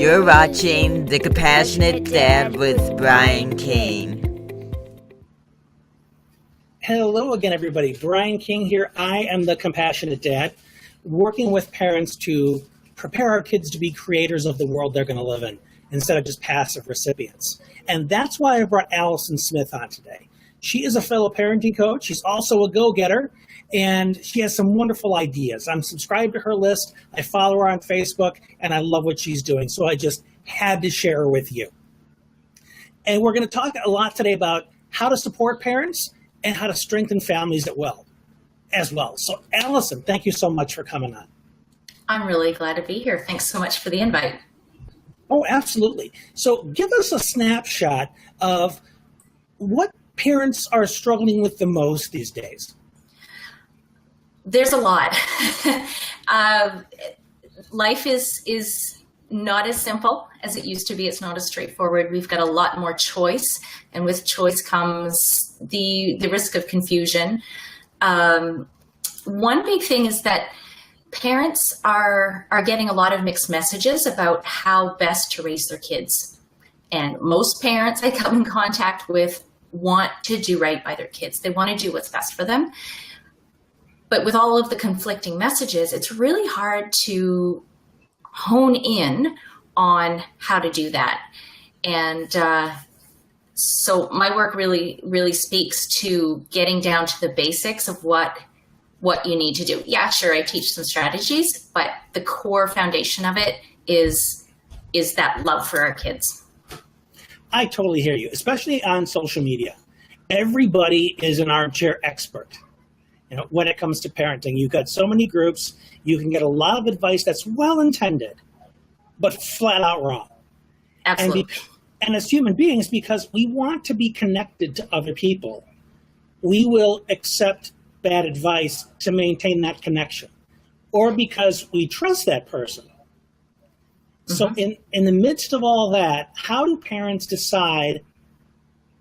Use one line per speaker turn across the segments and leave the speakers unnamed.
You're watching The Compassionate Dad with Brian King.
Hello again, everybody. Brian King here. I am the Compassionate Dad, working with parents to prepare our kids to be creators of the world they're going to live in, instead of just passive recipients. And that's why I brought Alison Smith on today. She is a fellow parenting coach. She's also a go-getter, and she has some wonderful ideas. I'm subscribed to her list. I follow her on Facebook, and I love what she's doing. So I just had to share her with you. And we're going to talk a lot today about how to support parents and how to strengthen families as well. So Alison, thank you so much for coming on.
I'm really glad to be here. Thanks so much for the invite.
Oh, absolutely. So give us a snapshot of what parents are struggling with the most these days.
There's a lot. Life is not as simple as it used to be. It's not as straightforward. We've got a lot more choice, and with choice comes the risk of confusion. One big thing is that parents are getting a lot of mixed messages about how best to raise their kids. And most parents I come in contact with want to do right by their kids. They want to do what's best for them. But with all of the conflicting messages, it's really hard to hone in on how to do that. And so my work really speaks to getting down to the basics of what you need to do. Yeah, sure, I teach some strategies, but the core foundation of it is that love for our kids.
I totally hear you, especially on social media. Everybody is an armchair expert. When it comes to parenting, you've got so many groups, you can get a lot of advice that's well-intended, but flat out wrong.
Absolutely.
And as human beings, because we want to be connected to other people, we will accept bad advice to maintain that connection, or because we trust that person. Mm-hmm. So in the midst of all that, how do parents decide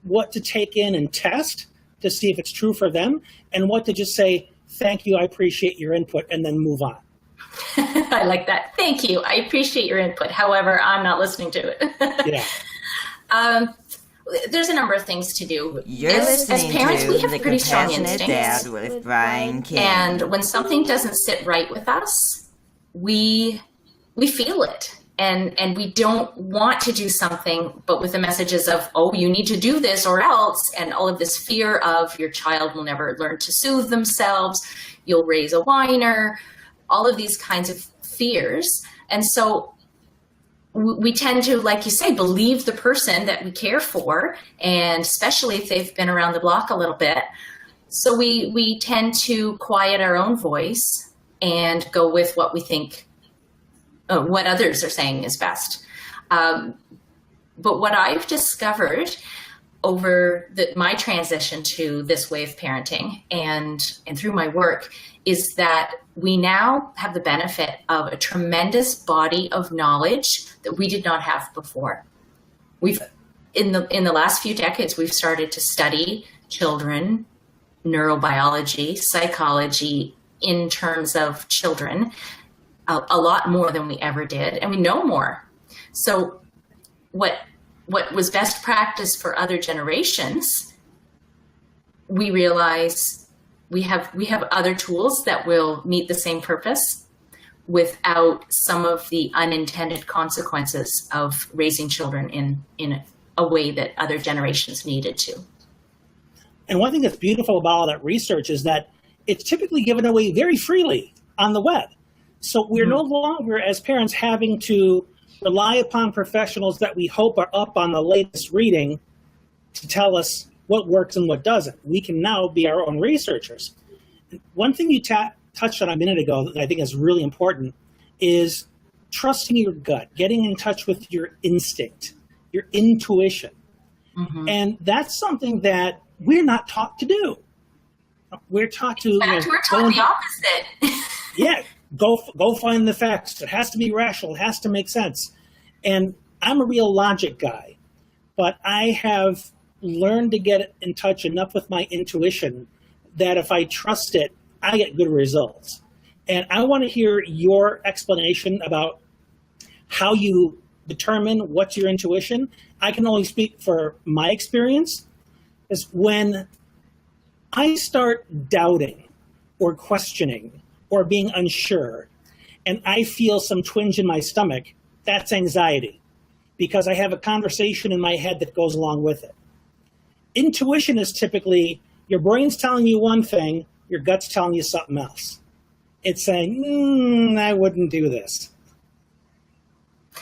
what to take in and test to see if it's true for them, and what to just say, thank you, I appreciate your input, and then move on?
I like that. Thank you. I appreciate your input. However, I'm not listening to it.
Yeah.
There's a number of things to do.
You're
as parents,
to
we have
The
pretty strong
Compassionate
instincts.
Dad with Brian King.
And when something doesn't sit right with us, we feel it. And we don't want to do something, but with the messages of, oh, you need to do this or else, and all of this fear of your child will never learn to soothe themselves, you'll raise a whiner, all of these kinds of fears. And so we tend to, like you say, believe the person that we care for, and especially if they've been around the block a little bit. So we tend to quiet our own voice and go with what we think, what others are saying is best. But what I've discovered over my transition to this way of parenting and through my work is that we now have the benefit of a tremendous body of knowledge that we did not have before. We've in the last few decades, we've started to study children, neurobiology, psychology in terms of children, a lot more than we ever did, and we know more. So what was best practice for other generations, we realize we have other tools that will meet the same purpose without some of the unintended consequences of raising children in a way that other generations needed to.
And one thing that's beautiful about all that research is that it's typically given away very freely on the web. So we're no longer, as parents, having to rely upon professionals that we hope are up on the latest reading to tell us what works and what doesn't. We can now be our own researchers. One thing you touched on a minute ago that I think is really important is trusting your gut, getting in touch with your instinct, your intuition. Mm-hmm. And that's something that we're not taught to do. We're taught to...
we're taught the opposite.
Yeah. Go find the facts. It has to be rational. It has to make sense. And I'm a real logic guy, but I have learned to get in touch enough with my intuition that if I trust it, I get good results. And I want to hear your explanation about how you determine what's your intuition, I can only speak for my experience, is when I start doubting or questioning or being unsure, and I feel some twinge in my stomach, that's anxiety, because I have a conversation in my head that goes along with it. Intuition is typically your brain's telling you one thing, your gut's telling you something else. It's saying, I wouldn't do this.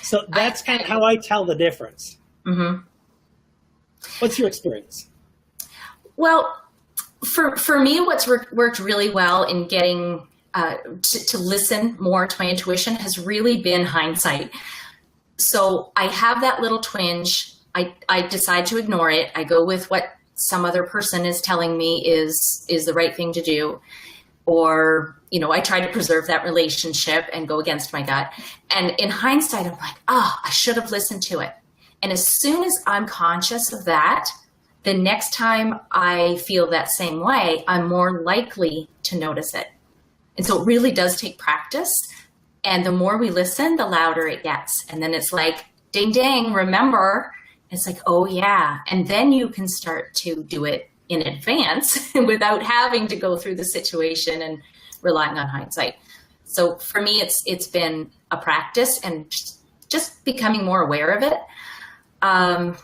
So that's kind of how I tell the difference.
Mm-hmm.
What's your experience?
Well, for me, what's worked really well in getting to listen more to my intuition has really been hindsight. So I have that little twinge. I decide to ignore it. I go with what some other person is telling me is the right thing to do. Or, I try to preserve that relationship and go against my gut. And in hindsight, I'm like, I should have listened to it. And as soon as I'm conscious of that, the next time I feel that same way, I'm more likely to notice it. And so it really does take practice. And the more we listen, the louder it gets. And then it's like, ding, ding, remember. It's like, oh, yeah. And then you can start to do it in advance without having to go through the situation and relying on hindsight. So for me, it's been a practice and just becoming more aware of it. I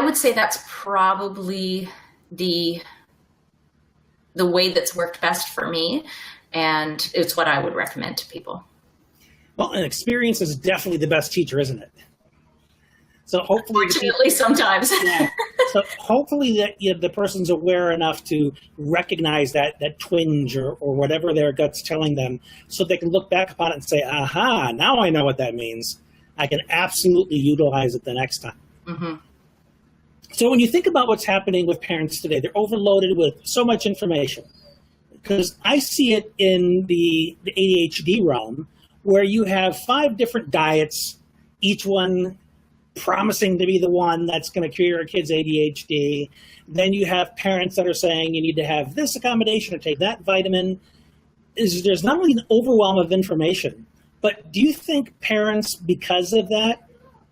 would say that's probably the way that's worked best for me, and it's what I would recommend to people.
Well, an experience is definitely the best teacher, isn't it? So hopefully,
fortunately, sometimes.
Yeah. So hopefully that the person's aware enough to recognize that twinge or whatever their gut's telling them, so they can look back upon it and say, "Aha! Now I know what that means. I can absolutely utilize it the next time."
Mm-hmm.
So when you think about what's happening with parents today, they're overloaded with so much information. Because I see it in the ADHD realm, where you have 5 different diets, each one promising to be the one that's going to cure your kid's ADHD. Then you have parents that are saying you need to have this accommodation or take that vitamin. There's not only an overwhelm of information, but do you think parents, because of that,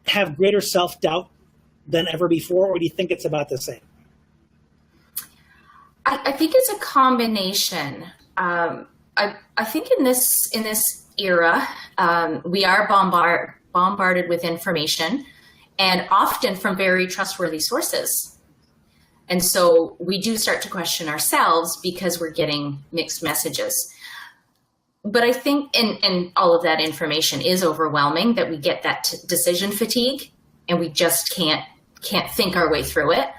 have greater self-doubt than ever before, or do you think it's about the same?
I think it's a combination. I think in this era, we are bombarded with information, and often from very trustworthy sources. And so we do start to question ourselves because we're getting mixed messages. But I think, and all of that information is overwhelming, that we get that decision fatigue, and we just can't think our way through it.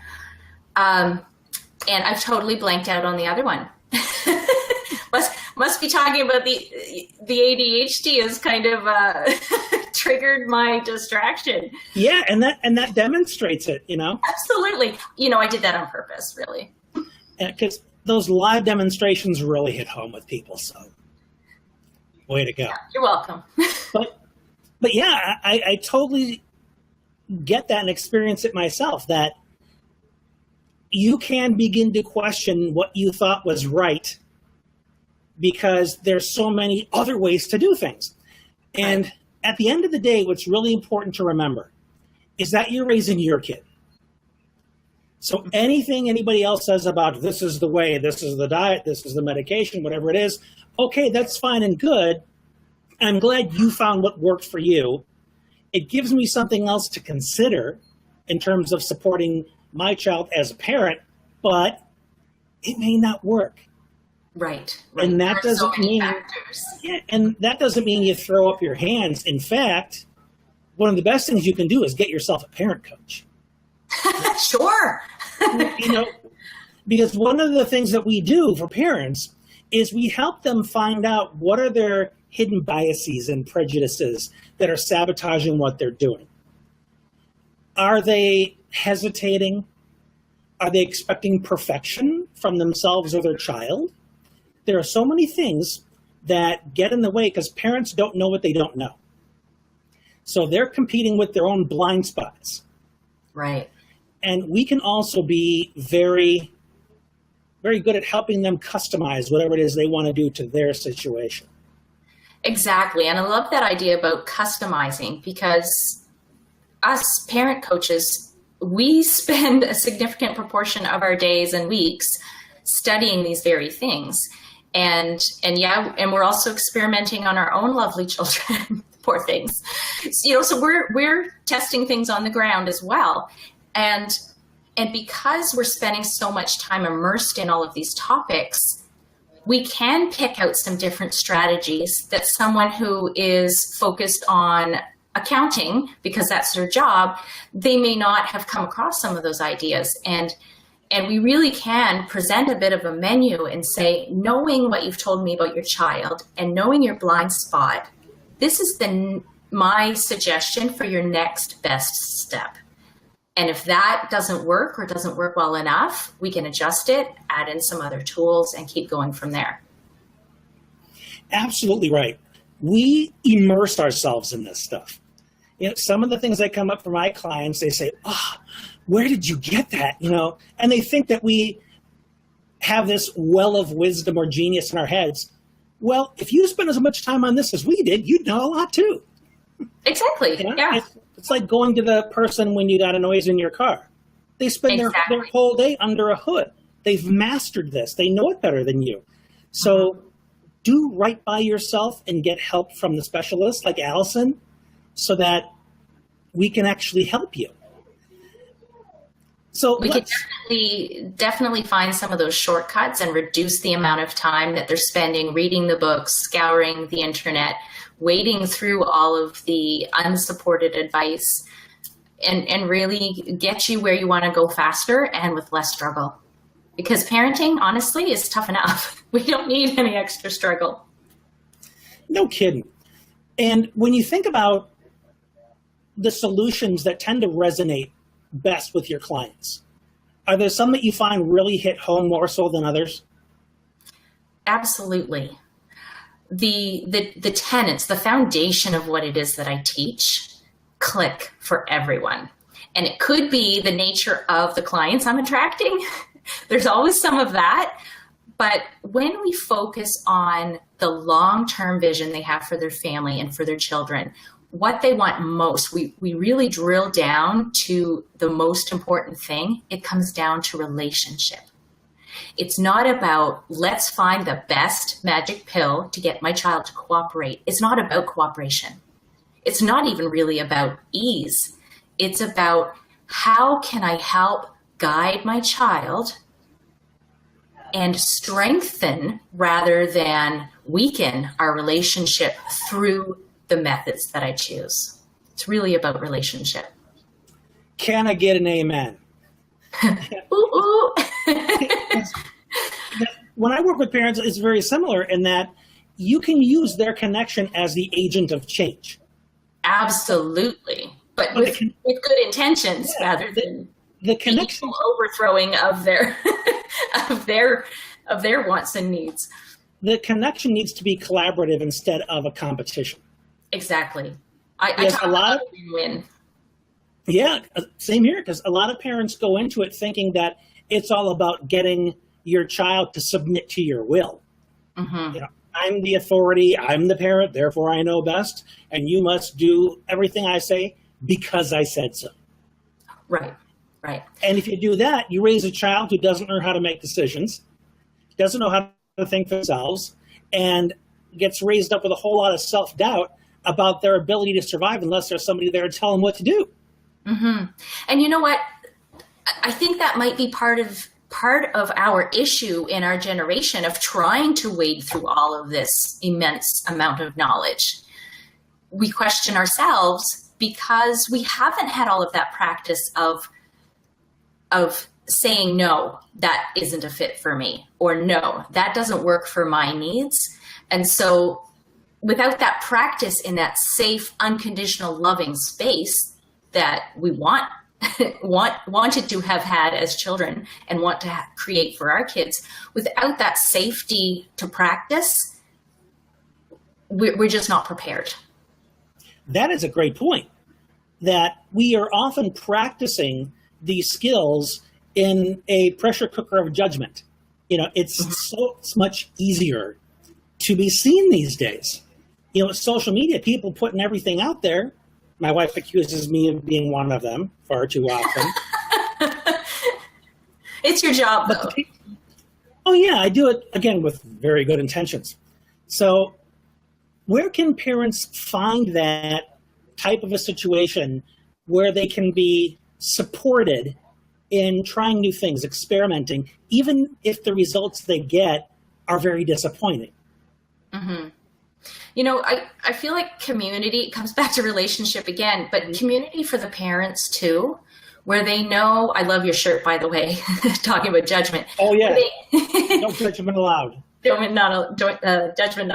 And I've totally blanked out on the other one. Must be talking about the ADHD has kind of triggered my distraction.
Yeah, and that demonstrates it,
Absolutely. I did that on purpose, really.
Because those live demonstrations really hit home with people, so way to go.
Yeah, you're welcome.
But yeah, I totally get that and experience it myself, that you can begin to question what you thought was right because there's so many other ways to do things. And right. At the end of the day, what's really important to remember is that you're raising your kid. So anything anybody else says about this is the way, this is the diet, this is the medication, whatever it is, okay, that's fine and good. I'm glad you found what worked for you. It gives me something else to consider in terms of supporting my child as a parent, but it may not work.
Right.
And that doesn't mean, and that doesn't mean you throw up your hands. In fact, one of the best things you can do is get yourself a parent coach.
Sure.
Because one of the things that we do for parents is we help them find out what are their hidden biases and prejudices that are sabotaging what they're doing. Are they hesitating? Are they expecting perfection from themselves or their child? There are so many things that get in the way because parents don't know what they don't know. So they're competing with their own blind spots.
Right.
And we can also be very, very good at helping them customize whatever it is they want to do to their situation.
Exactly. And I love that idea about customizing, because us parent coaches, we spend a significant proportion of our days and weeks studying these very things. And we're also experimenting on our own lovely children. Poor things. So we're testing things on the ground as well. And because we're spending so much time immersed in all of these topics, we can pick out some different strategies that someone who is focused on accounting, because that's their job, they may not have come across some of those ideas. And we really can present a bit of a menu and say, knowing what you've told me about your child and knowing your blind spot, this is my suggestion for your next best step. And if that doesn't work or doesn't work well enough, we can adjust it, add in some other tools, and keep going from there.
Absolutely right. We immerse ourselves in this stuff. Some of the things that come up for my clients, they say, where did you get that? And they think that we have this well of wisdom or genius in our heads. Well, if you spend as much time on this as we did, you'd know a lot too.
Exactly. Yeah.
It's like going to the person when you got a noise in your car. They spend their whole day under a hood. They've mastered this. They know it better than you. So do right by yourself and get help from the specialist like Alison so that we can actually help you. So
we can definitely find some of those shortcuts and reduce the amount of time that they're spending reading the books, scouring the internet, wading through all of the unsupported advice, and really get you where you want to go faster and with less struggle. Because parenting, honestly, is tough enough. We don't need any extra struggle.
No kidding. And when you think about the solutions that tend to resonate best with your clients, are there some that you find really hit home more so than others?
Absolutely. The tenets, the foundation of what it is that I teach, click for everyone. And it could be the nature of the clients I'm attracting. There's always some of that. But when we focus on the long-term vision they have for their family and for their children, what they want most, we really drill down to the most important thing. It comes down to relationship. It's not about, let's find the best magic pill to get my child to cooperate. It's not about cooperation. It's not even really about ease. It's about, how can I help guide my child and strengthen rather than weaken our relationship through the methods that I choose. It's really about relationship.
Can I get an amen?
Ooh.
When I work with parents, it's very similar in that you can use their connection as the agent of change.
Absolutely. But with good intentions rather than
the connection
overthrowing of their of their wants and needs.
The connection needs to be collaborative instead of a competition.
Exactly. I talk about win-win.
Yeah, same here, because a lot of parents go into it thinking that it's all about getting your child to submit to your will. Mm-hmm. I'm the authority, I'm the parent, therefore I know best, and you must do everything I say because I said so.
Right.
And if you do that, you raise a child who doesn't know how to make decisions, doesn't know how to think for themselves, and gets raised up with a whole lot of self-doubt about their ability to survive unless there's somebody there to tell them what to do.
Mm-hmm. And you know what? I think that might be part of our issue in our generation of trying to wade through all of this immense amount of knowledge. We question ourselves because we haven't had all of that practice of saying, no, that isn't a fit for me, or no, that doesn't work for my needs. And so without that practice in that safe, unconditional, loving space that we wanted to have had as children and want to create for our kids, without that safety to practice, we're just not prepared.
That is a great point, that we are often practicing these skills in a pressure cooker of judgment. It's so much easier to be seen these days. Social media, people putting everything out there. My wife accuses me of being one of them far too often.
It's your job, though.
Oh, yeah, I do it, again, with very good intentions. So where can parents find that type of a situation where they can be supported in trying new things, experimenting, even if the results they get are very disappointing?
Mm-hmm. I feel like community comes back to relationship again, but community for the parents too, where they know, I love your shirt, by the way, talking about judgment.
Oh, yeah. No judgment allowed.
Judgment not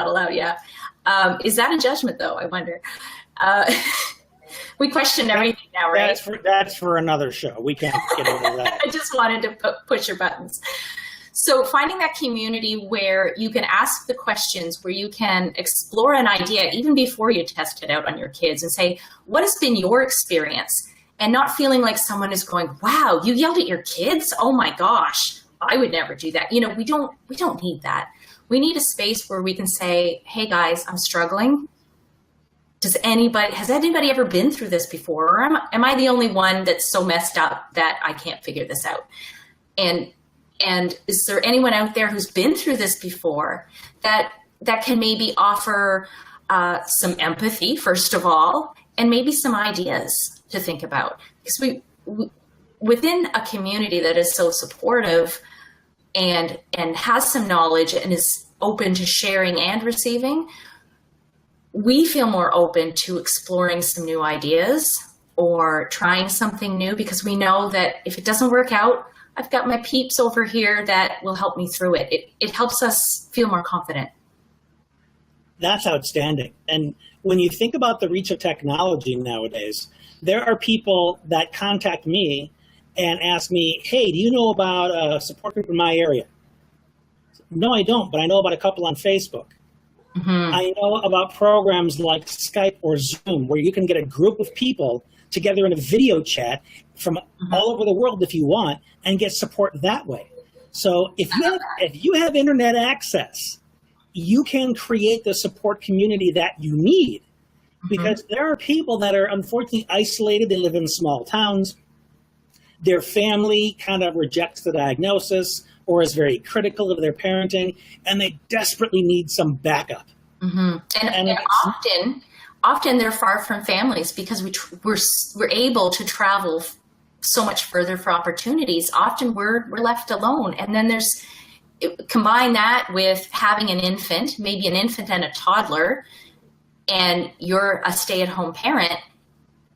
allowed, yeah. Is that a judgment, though, I wonder? We question everything now, right?
That's for another show. We can't get into that.
I just wanted to push your buttons. So finding that community where you can ask the questions, where you can explore an idea even before you test it out on your kids and say, what has been your experience? And not feeling like someone is going, wow, you yelled at your kids? Oh my gosh, I would never do that. We don't need that. We need a space where we can say, hey guys, I'm struggling. Has anybody ever been through this before? Or am I the only one that's so messed up that I can't figure this out? And is there anyone out there who's been through this before that can maybe offer some empathy, first of all, and maybe some ideas to think about? Because we within a community that is so supportive and has some knowledge and is open to sharing and receiving, we feel more open to exploring some new ideas or trying something new, because we know that if it doesn't work out, I've got my peeps over here that will help me through it. It helps us feel more confident.
That's outstanding. And when you think about the reach of technology nowadays, there are people that contact me and ask me, hey, do you know about a support group in my area? No, I don't, but I know about a couple on Facebook. Mm-hmm. I know about programs like Skype or Zoom, where you can get a group of people together in a video chat from all over the world if you want, and get support that way. So if you have internet access, you can create the support community that you need, because there are people that are unfortunately isolated. They live in small towns. Their family kind of rejects the diagnosis or is very critical of their parenting, and they desperately need some backup. Mm-hmm.
And often they're far from families because we're able to travel so much further for opportunities. Often we're left alone, and then combine that with having an infant, maybe an infant and a toddler, and you're a stay-at-home parent.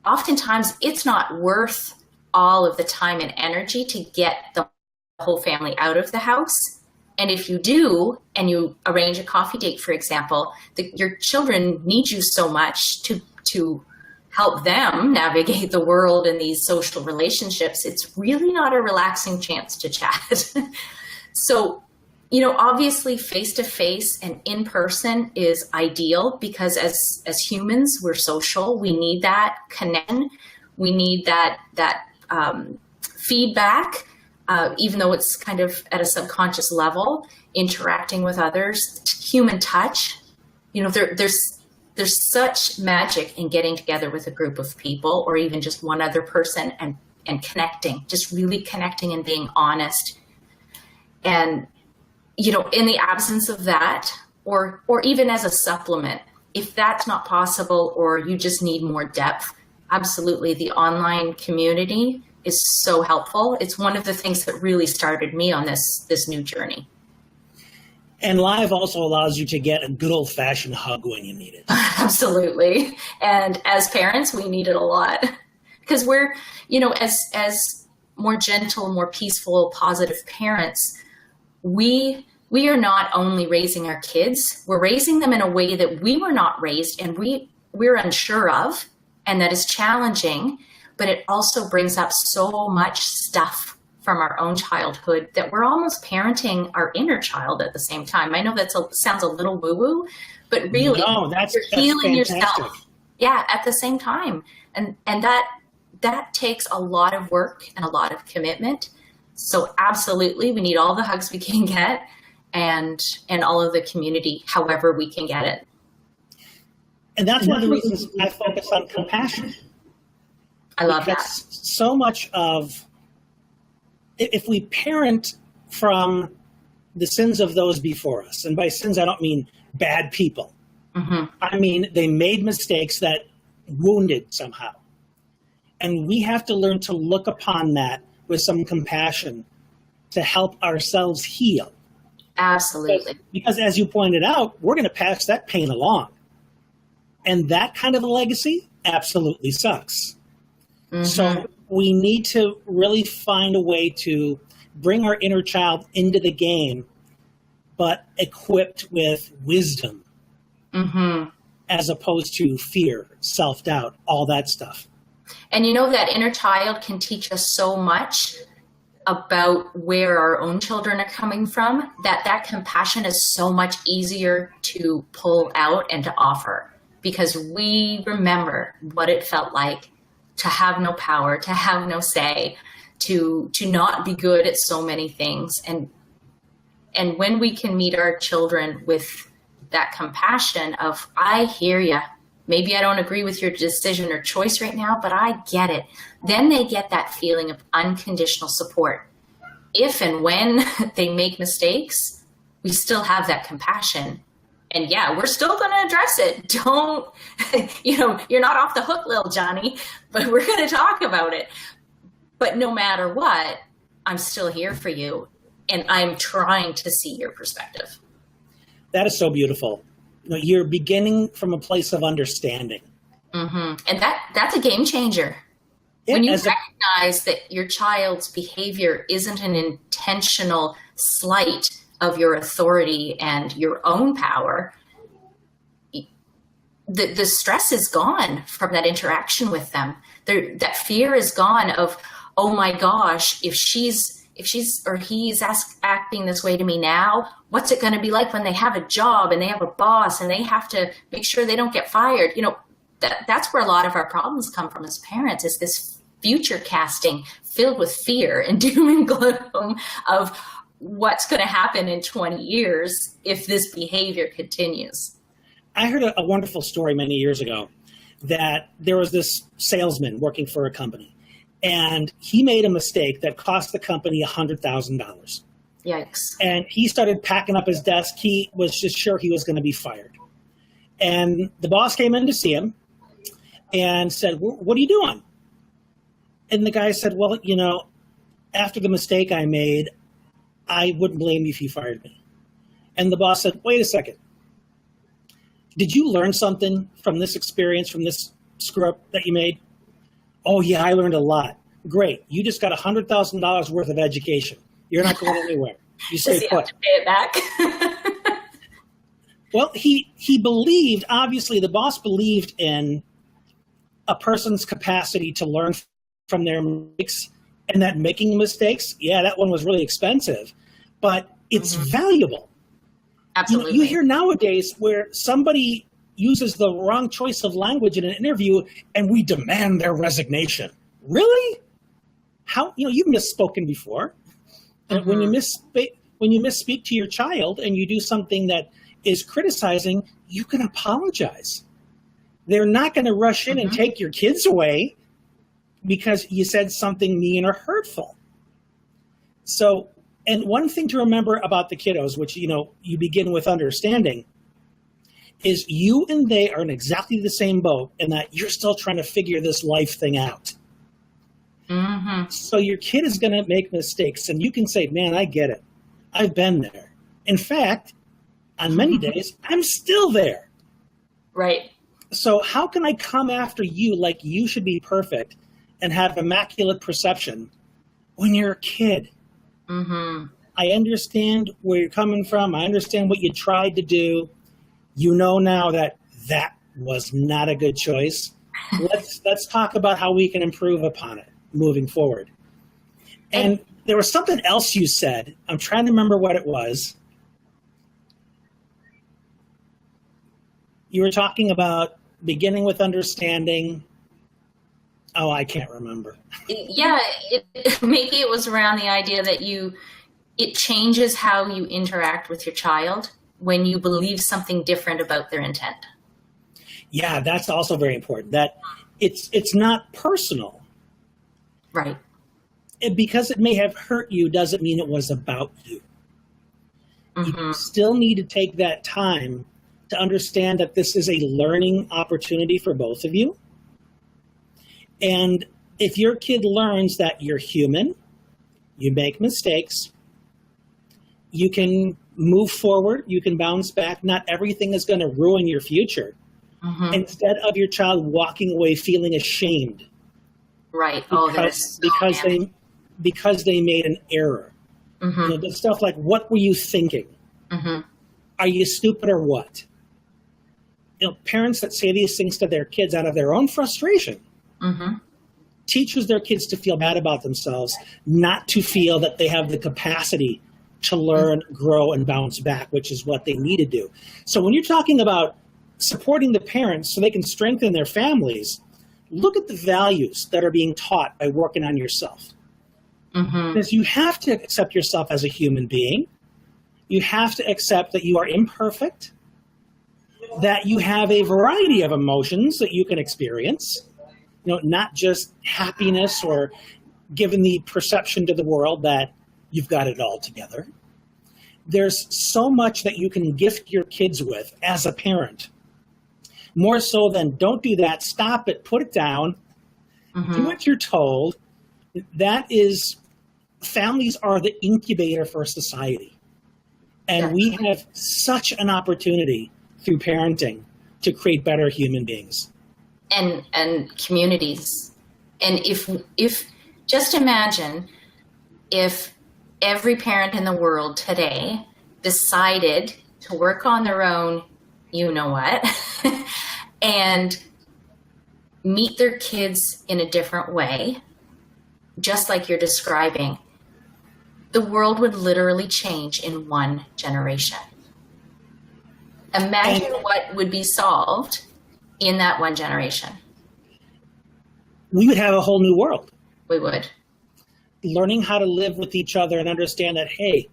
Oftentimes it's not worth all of the time and energy to get the whole family out of the house. And if you do, and you arrange a coffee date, for example, your children need you so much to help them navigate the world and these social relationships. It's really not a relaxing chance to chat. So, obviously face-to-face and in-person is ideal, because as humans, we're social. We need that connection. We need that feedback. Even though it's kind of at a subconscious level, interacting with others, human touch. There's such magic in getting together with a group of people, or even just one other person, and connecting, just really connecting and being honest. And, in the absence of that, or even as a supplement, if that's not possible, or you just need more depth, absolutely, the online community is so helpful. It's one of the things that really started me on this new journey.
And live also allows you to get a good old-fashioned hug when you need it.
Absolutely. And as parents, we need it a lot, because we're, as more gentle, more peaceful, positive parents, we are not only raising our kids, we're raising them in a way that we were not raised and we're unsure of, and that is challenging. But it also brings up so much stuff from our own childhood that we're almost parenting our inner child at the same time. I know that sounds a little woo-woo, but really, you're healing yourself. Yeah, at the same time. And that takes a lot of work and a lot of commitment. So absolutely, we need all the hugs we can get, and all of the community, however we can get it.
And that's one of the reasons I focus on compassion.
I love
because
that.
So much of, if we parent from the sins of those before us, and by sins I don't mean bad people. I mean they made mistakes that wounded somehow. And we have to learn to look upon that with some compassion to help ourselves heal.
Absolutely.
Because as you pointed out, we're going to pass that pain along. And that kind of a legacy absolutely sucks. So we need to really find a way to bring our inner child into the game, but equipped with wisdom, as opposed to fear, self-doubt, all that stuff.
And you know, that inner child can teach us so much about where our own children are coming from, that compassion is so much easier to pull out and to offer, because we remember what it felt like to have no power, to have no say, to not be good at so many things. And when we can meet our children with that compassion of, I hear you, maybe I don't agree with your decision or choice right now, but I get it. Then they get that feeling of unconditional support. If and when they make mistakes, we still have that compassion. And yeah, we're still going to address it. Don't, you're not off the hook, little Johnny, but we're going to talk about it. But no matter what, I'm still here for you. And I'm trying to see your perspective.
That is so beautiful. You're beginning from a place of understanding.
And that's a game changer.
Yeah,
when you recognize that your child's behavior isn't an intentional slight of your authority and your own power, the stress is gone from that interaction with them. That fear is gone of, oh my gosh, if she's or he's acting this way to me now, what's it going to be like when they have a job and they have a boss and they have to make sure they don't get fired? That's where a lot of our problems come from as parents, is this future casting filled with fear and doom and gloom of what's going to happen in 20 years if this behavior continues.
I heard a wonderful story many years ago that there was this salesman working for a company, and he made a mistake that cost the company $100,000.
Yikes.
And he started packing up his desk. He was just sure he was going to be fired. And the boss came in to see him and said, what are you doing? And the guy said, well, after the mistake I made, I wouldn't blame you if you fired me. And the boss said, wait a second. Did you learn something from this experience, from this screw up that you made? Oh, yeah, I learned a lot. Great. You just got $100,000 worth of education. You're not going anywhere. You stay
Does he
put.
have to pay it back?
Well, he believed, obviously, the boss believed in a person's capacity to learn from their mistakes, and that making mistakes, yeah, that one was really expensive, but it's valuable.
Absolutely.
You hear nowadays where somebody uses the wrong choice of language in an interview and we demand their resignation. Really? How, you've misspoken before. And when you misspeak to your child and you do something that is criticizing, you can apologize. They're not going to rush in and take your kids away because you said something mean or hurtful. So, and one thing to remember about the kiddos, which, you begin with understanding, is you and they are in exactly the same boat in that you're still trying to figure this life thing out. So your kid is going to make mistakes, and you can say, man, I get it. I've been there. In fact, on many days, I'm still there.
Right.
So how can I come after you like you should be perfect and have immaculate perception when you're a kid? I understand where you're coming from. I understand what you tried to do. You know now that was not a good choice. Let's talk about how we can improve upon it moving forward. And there was something else you said. I'm trying to remember what it was. You were talking about beginning with understanding. Oh, I can't remember.
Yeah, maybe it was around the idea that it changes how you interact with your child when you believe something different about their intent.
Yeah, that's also very important. That it's not personal.
Right.
Because it may have hurt you doesn't mean it was about you. You still need to take that time to understand that this is a learning opportunity for both of you. And if your kid learns that you're human, you make mistakes, you can move forward, you can bounce back, not everything is going to ruin your future. Instead of your child walking away feeling ashamed.
Right.
Because they made an error. You know, the stuff like, what were you thinking? Are you stupid or what? You know, parents that say these things to their kids out of their own frustration teaches their kids to feel bad about themselves, not to feel that they have the capacity to learn, grow, and bounce back, which is what they need to do. So when you're talking about supporting the parents so they can strengthen their families, look at the values that are being taught by working on yourself. Because you have to accept yourself as a human being. You have to accept that you are imperfect, that you have a variety of emotions that you can experience, you know, not just happiness or given the perception to the world that you've got it all together. There's so much that you can gift your kids with as a parent. More so than don't do that, stop it, put it down, do what you're told. That is, families are the incubator for society. And we have such an opportunity through parenting to create better human beings.
And communities. And if just imagine if every parent in the world today decided to work on their own, you know what, and meet their kids in a different way, just like you're describing, the world would literally change in one generation. Imagine what would be solved in that one generation.
We would have a whole new world.
We would.
Learning how to live with each other and understand that, hey,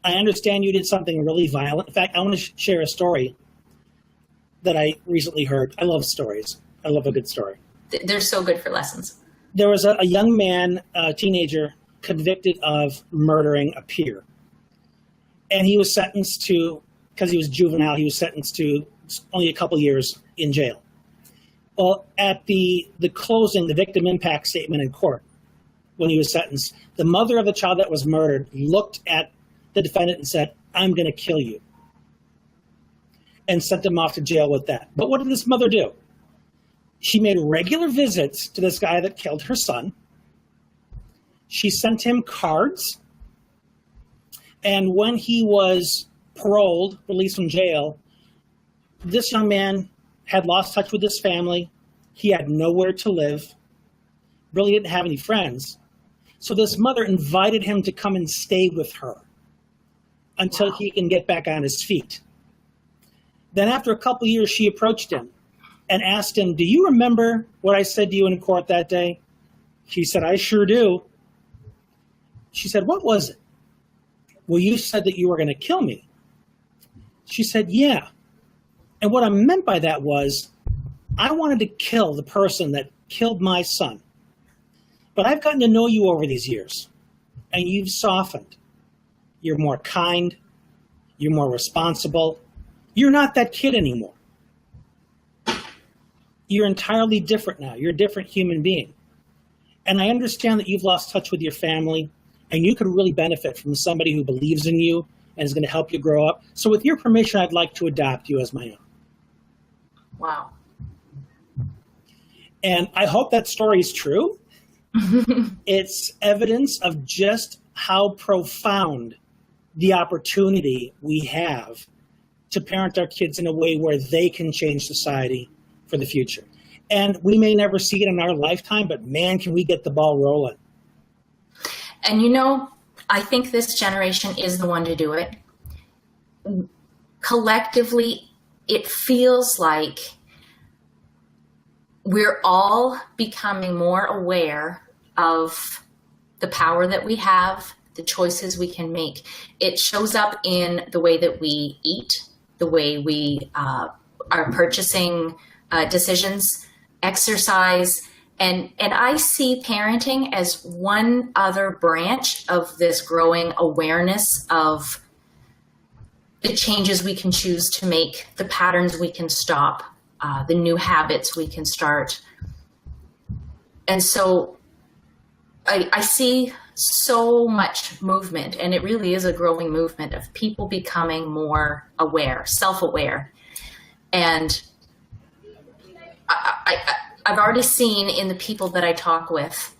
I understand you did something really violent. In fact, I want to share a story that I recently heard. I love stories. I love a good story.
They're so good for lessons.
There was a young man, a teenager, convicted of murdering a peer. And he was sentenced to, because he was juvenile, he was sentenced to only a couple years in jail. Well, at the closing, the victim impact statement in court, when he was sentenced, the mother of the child that was murdered looked at the defendant and said, "I'm going to kill you," and sent him off to jail with that. But what did this mother do? She made regular visits to this guy that killed her son. She sent him cards. And when he was paroled, released from jail, this young man had lost touch with his family. He had nowhere to live, really didn't have any friends. So this mother invited him to come and stay with her until he can get back on his feet. Then after a couple of years, she approached him and asked him, "Do you remember what I said to you in court that day?" He said, "I sure do." She said, "What was it?" "Well, you said that you were going to kill me." She said, "Yeah. And what I meant by that was I wanted to kill the person that killed my son. But I've gotten to know you over these years, and you've softened. You're more kind. You're more responsible. You're not that kid anymore. You're entirely different now. You're a different human being. And I understand that you've lost touch with your family, and you could really benefit from somebody who believes in you and is going to help you grow up. So with your permission, I'd like to adopt you as my own."
Wow.
And I hope that story is true. It's evidence of just how profound the opportunity we have to parent our kids in a way where they can change society for the future. And we may never see it in our lifetime, but man, can we get the ball rolling.
And you know, I think this generation is the one to do it. Collectively, it feels like we're all becoming more aware of the power that we have, the choices we can make. It shows up in the way that we eat, the way we our purchasing decisions, exercise. And I see parenting as one other branch of this growing awareness of the changes we can choose to make, the patterns we can stop, the new habits we can start. And so I see so much movement, and it really is a growing movement of people becoming more aware, self-aware. And I've already seen in the people that I talk with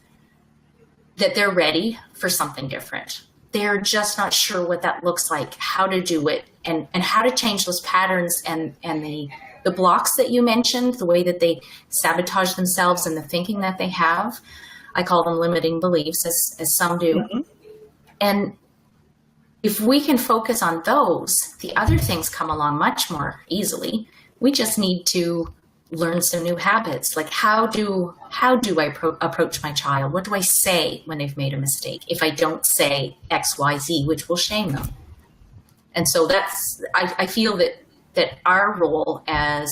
that they're ready for something different. They're just not sure what that looks like, how to do it, and how to change those patterns and the blocks that you mentioned, the way that they sabotage themselves and the thinking that they have. I call them limiting beliefs, as some do. Mm-hmm. And if we can focus on those, the other things come along much more easily. We just need to learn some new habits. Like how do I approach my child? What do I say when they've made a mistake? If I don't say X, Y, Z, which will shame them. And so I feel that our role as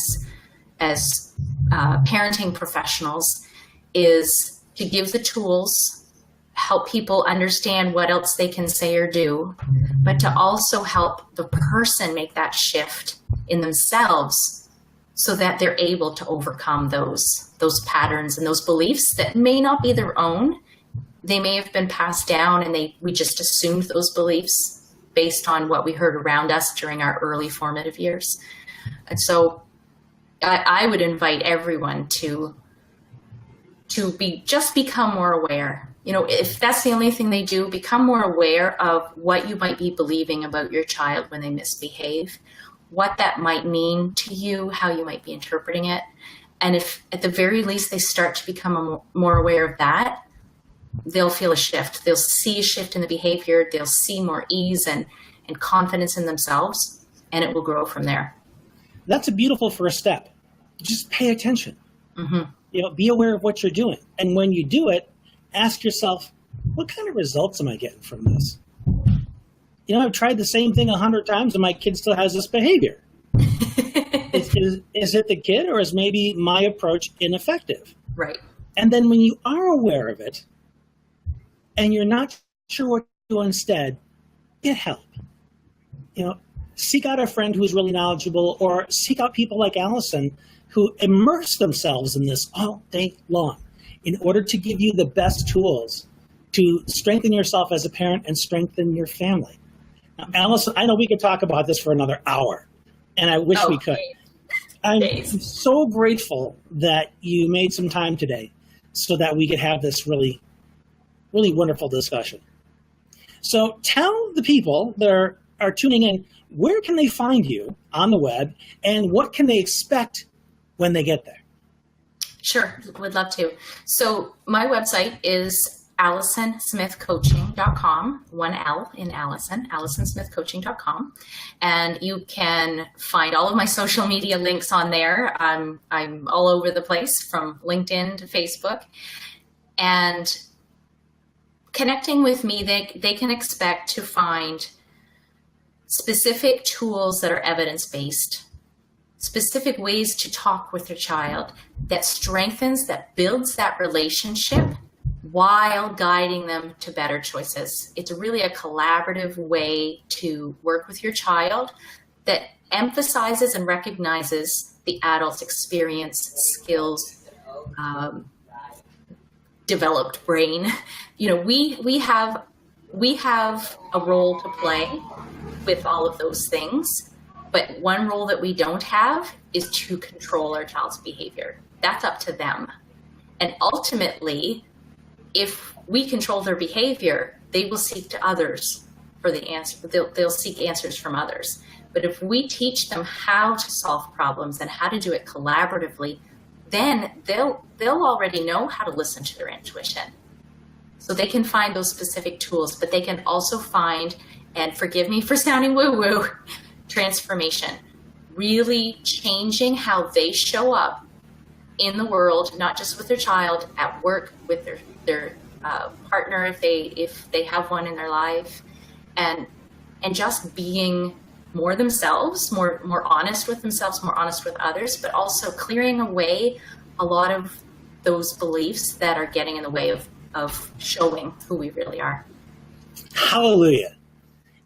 parenting professionals is to give the tools, help people understand what else they can say or do, but to also help the person make that shift in themselves so that they're able to overcome those patterns and those beliefs that may not be their own. They may have been passed down and we just assumed those beliefs based on what we heard around us during our early formative years. And so I would invite everyone to become more aware. You know, if that's the only thing they do, become more aware of what you might be believing about your child when they misbehave, what that might mean to you, how you might be interpreting it. And if at the very least they start to become more aware of that, they'll feel a shift. They'll see a shift in the behavior. They'll see more ease and confidence in themselves, and it will grow from there.
That's a beautiful first step. Just pay attention. Mm-hmm. You know, be aware of what you're doing. And when you do it, ask yourself, what kind of results am I getting from this? You know, I've tried the same thing 100 times and my kid still has this behavior. Is it the kid, or is maybe my approach ineffective?
Right.
And then when you are aware of it and you're not sure what to do instead, get help. You know, seek out a friend who's really knowledgeable, or seek out people like Alison who immerse themselves in this all day long in order to give you the best tools to strengthen yourself as a parent and strengthen your family. Now, Alison, I know we could talk about this for another hour, and I wish we could. I'm so grateful that you made some time today so that we could have this really, really wonderful discussion. So tell the people that are tuning in, where can they find you on the web, and what can they expect when they get there?
Sure, would love to. So my website is AlisonSmithCoaching.com, one L in Alison, AlisonSmithCoaching.com. And you can find all of my social media links on there. I'm all over the place, from LinkedIn to Facebook. And connecting with me, they can expect to find specific tools that are evidence-based, specific ways to talk with your child that strengthens, that builds that relationship while guiding them to better choices. It's really a collaborative way to work with your child that emphasizes and recognizes the adult's experience, skills, developed brain. You know, we have a role to play with all of those things, but one role that we don't have is to control our child's behavior. That's up to them. And ultimately, if we control their behavior, they will seek to others for the answer. They'll seek answers from others. But if we teach them how to solve problems and how to do it collaboratively, then they'll already know how to listen to their intuition. So they can find those specific tools, but they can also find, and forgive me for sounding woo-woo, transformation. Really changing how they show up in the world, not just with their child, at work, with their partner if they have one in their life, and just being more themselves, more honest with themselves, more honest with others, but also clearing away a lot of those beliefs that are getting in the way of showing who we really are.
Hallelujah.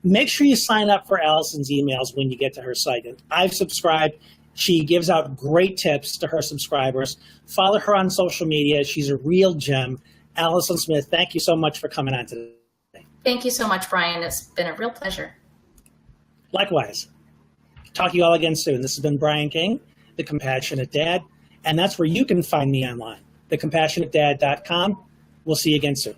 Make sure you sign up for Alison's emails when you get to her site. And I've subscribed. She gives out great tips to her subscribers. Follow her on social media. She's a real gem. Alison Smith, thank you so much for coming on today.
Thank you so much, Brian. It's been a real pleasure.
Likewise. Talk to you all again soon. This has been Brian King, The Compassionate Dad, and that's where you can find me online, thecompassionatedad.com. We'll see you again soon.